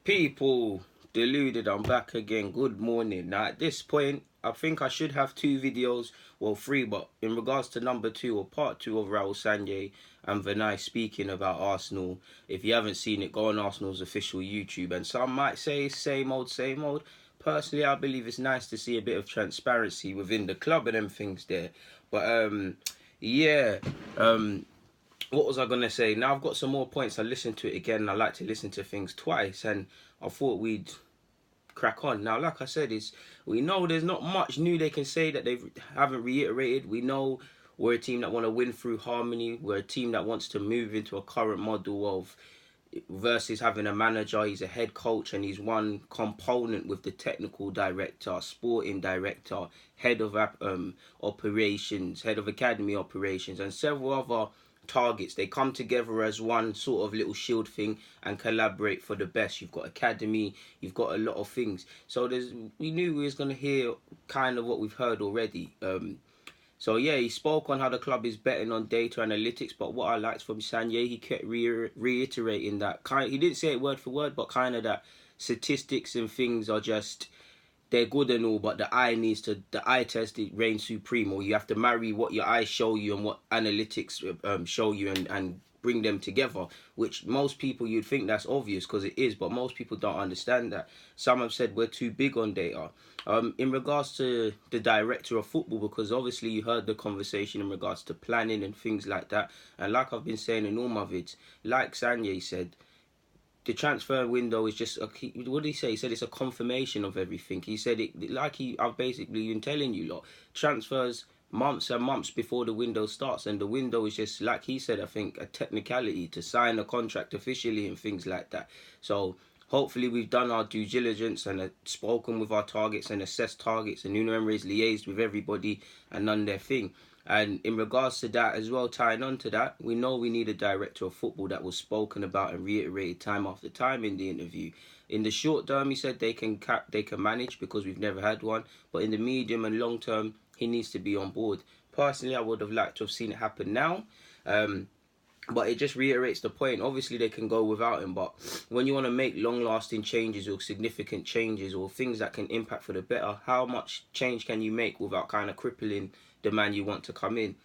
People, Deluded, I'm back again. Good morning. Now, at this point, I think I should have two videos, well, three, but in regards to number two or part two of Raul Sanllehi and Vinai speaking about Arsenal, if you haven't seen it, go on Arsenal's official YouTube. And some might say same old, same old. Personally, I believe it's nice to see a bit of transparency within the club and them things there. But, yeah, what was I gonna say? Now I've got some more points. I listened to it again, and I like to listen to things twice, and I thought we'd crack on. Now, like I said, we know there's not much new they can say that they haven't reiterated. We know we're a team that want to win through harmony. We're a team that wants to move into a current model of versus having a manager. He's a head coach and he's one component with the technical director, sporting director, head of operations, head of academy operations, and several other targets. They come together as one sort of little shield thing and collaborate for the best. You've got academy, you've got a lot of things. So we knew we was going to hear kind of what we've heard already. So yeah, he spoke on how the club is betting on data analytics, but what I liked from Sanllehi, he kept reiterating that he didn't say it word for word, but kind of that statistics and things are just, they're good and all, but the eye test it reigns supreme, or you have to marry what your eyes show you and what analytics show you and bring them together, which most people, you'd think that's obvious because it is, but most people don't understand that. Some have said we're too big on data. In regards to the director of football, because obviously you heard the conversation in regards to planning and things like that, and like I've been saying in all my vids, like Sanllehi said, the transfer window is just what did he say? He said it's a confirmation of everything. He said it like I've basically been telling you lot, transfers months and months before the window starts, and the window is just, like he said, I think a technicality to sign a contract officially and things like that. So hopefully we've done our due diligence and spoken with our targets and assessed targets, and Nuno Emery's liaised with everybody and done their thing. And in regards to that as well, tying on to that, we know we need a director of football that was spoken about and reiterated time after time in the interview. In the short term, he said they can manage because we've never had one. But in the medium and long term, he needs to be on board. Personally, I would have liked to have seen it happen now. But it just reiterates the point. Obviously, they can go without him, but when you want to make long-lasting changes or significant changes or things that can impact for the better, how much change can you make without kind of crippling the man you want to come in?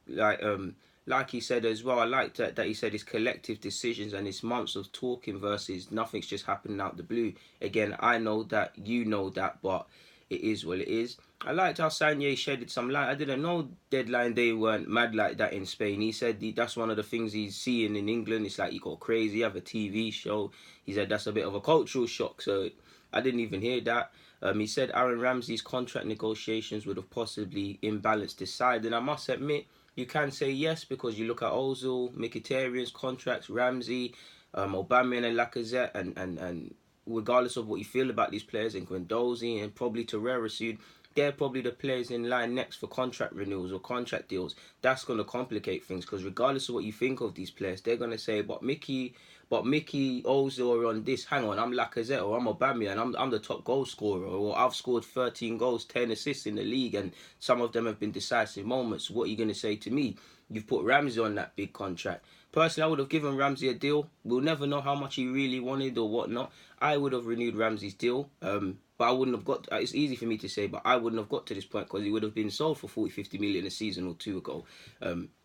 Like he said as well, I liked that he said it's collective decisions and it's months of talking versus nothing's just happening out the blue. Again, I know that, you know that, but it is what it is. I liked how Sanllehi shedded some light. I didn't know deadline day weren't mad like that in Spain. He said that's one of the things he's seeing in England. It's like you go crazy, you have a TV show. He said that's a bit of a cultural shock. So I didn't even hear that. He said Aaron Ramsey's contract negotiations would have possibly imbalanced his side. And I must admit, you can say yes because you look at Ozil, Mkhitaryan's contracts, Ramsey, Aubameyang and Lacazette, and regardless of what you feel about these players, and Guendouzi and probably Torreira soon, they're probably the players in line next for contract renewals or contract deals. That's going to complicate things because regardless of what you think of these players, they're going to say, but Mickey, Ozil are on this. Hang on, I'm Lacazette or I'm Aubameyang. I'm the top goal scorer, or I've scored 13 goals, 10 assists in the league, and some of them have been decisive moments. What are you going to say to me? You've put Ramsey on that big contract. Personally, I would have given Ramsey a deal. We'll never know how much he really wanted or whatnot. I would have renewed Ramsey's deal, but I wouldn't have got... It's easy for me to say, but I wouldn't have got to this point because he would have been sold for 40-50 million a season or two ago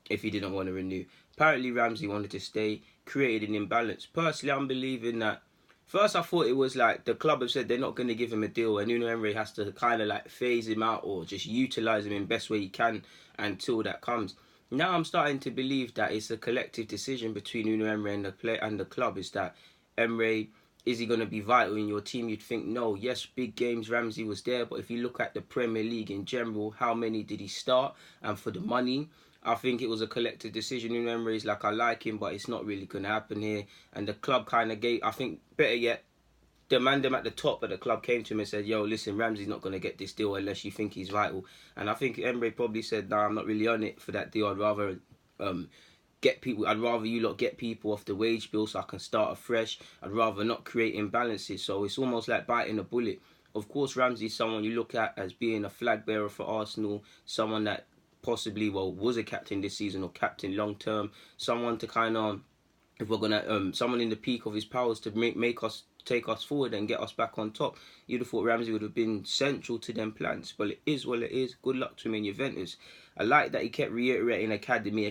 if he didn't want to renew. Apparently, Ramsey wanted to stay, created an imbalance. Personally, I'm believing that... First, I thought it was like the club have said they're not going to give him a deal and Nuno Emery has to kind of like phase him out or just utilise him in best way he can until that comes. Now I'm starting to believe that it's a collective decision between Nuno Emery and the club. Is that Emery, is he going to be vital in your team? You'd think no. Yes, big games, Ramsey was there, but if you look at the Premier League in general, how many did he start? And for the money, I think it was a collective decision. Nuno Emery is like, I like him, but it's not really going to happen here. And the club kind of gave, I think, better yet, the man them at the top of the club came to him and said, yo, listen, Ramsey's not going to get this deal unless you think he's vital. And I think Emery probably said, nah, I'm not really on it for that deal. I'd rather I'd rather you lot get people off the wage bill so I can start afresh. I'd rather not create imbalances. So it's almost like biting a bullet. Of course, Ramsey's someone you look at as being a flag bearer for Arsenal, someone that possibly, well, was a captain this season or captain long term, someone to kind of, if we're gonna someone in the peak of his powers to make us take us forward and get us back on top. You'd have thought Ramsey would have been central to them plans, but it is what it is. Good luck to him in Juventus. I like that he kept reiterating academy,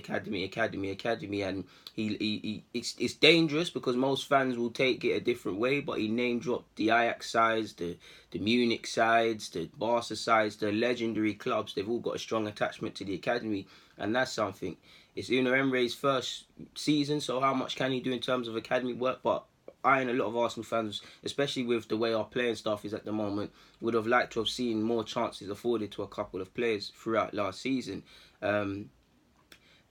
and it's dangerous because most fans will take it a different way. But he name dropped the Ajax sides, the Munich sides, the Barca sides, the legendary clubs. They've all got a strong attachment to the academy, and that's something. It's Unai Emery's first season, so how much can he do in terms of academy work? But I and a lot of Arsenal fans, especially with the way our playing staff is at the moment, would have liked to have seen more chances afforded to a couple of players throughout last season.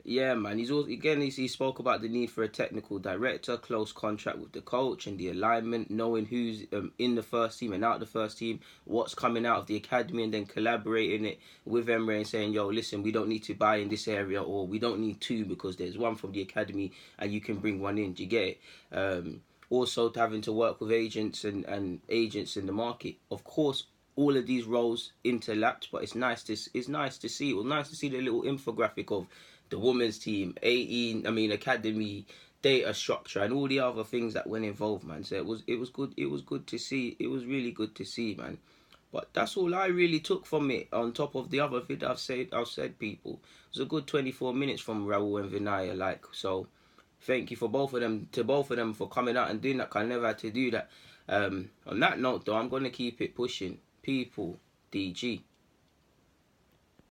Yeah, man. He's also, again, he spoke about the need for a technical director, close contract with the coach, and the alignment, knowing who's in the first team and out of the first team, what's coming out of the academy, and then collaborating it with Emery and saying, yo, listen, we don't need to buy in this area, or we don't need two because there's one from the academy and you can bring one in. Do you get it? Also, having to work with agents and agents in the market. Of course, all of these roles interlapped, but it's nice to see. It was nice to see the little infographic of the women's team, academy, data structure, and all the other things that went involved, man. So it was good. It was good to see. It was really good to see, man. But that's all I really took from it. On top of the other vid I've said, people, it was a good 24 minutes from Raul and Vinai, so. Thank you for both of them for coming out and doing that. 'Cause I never had to do that. On that note, though, I'm gonna keep it pushing. People, DG.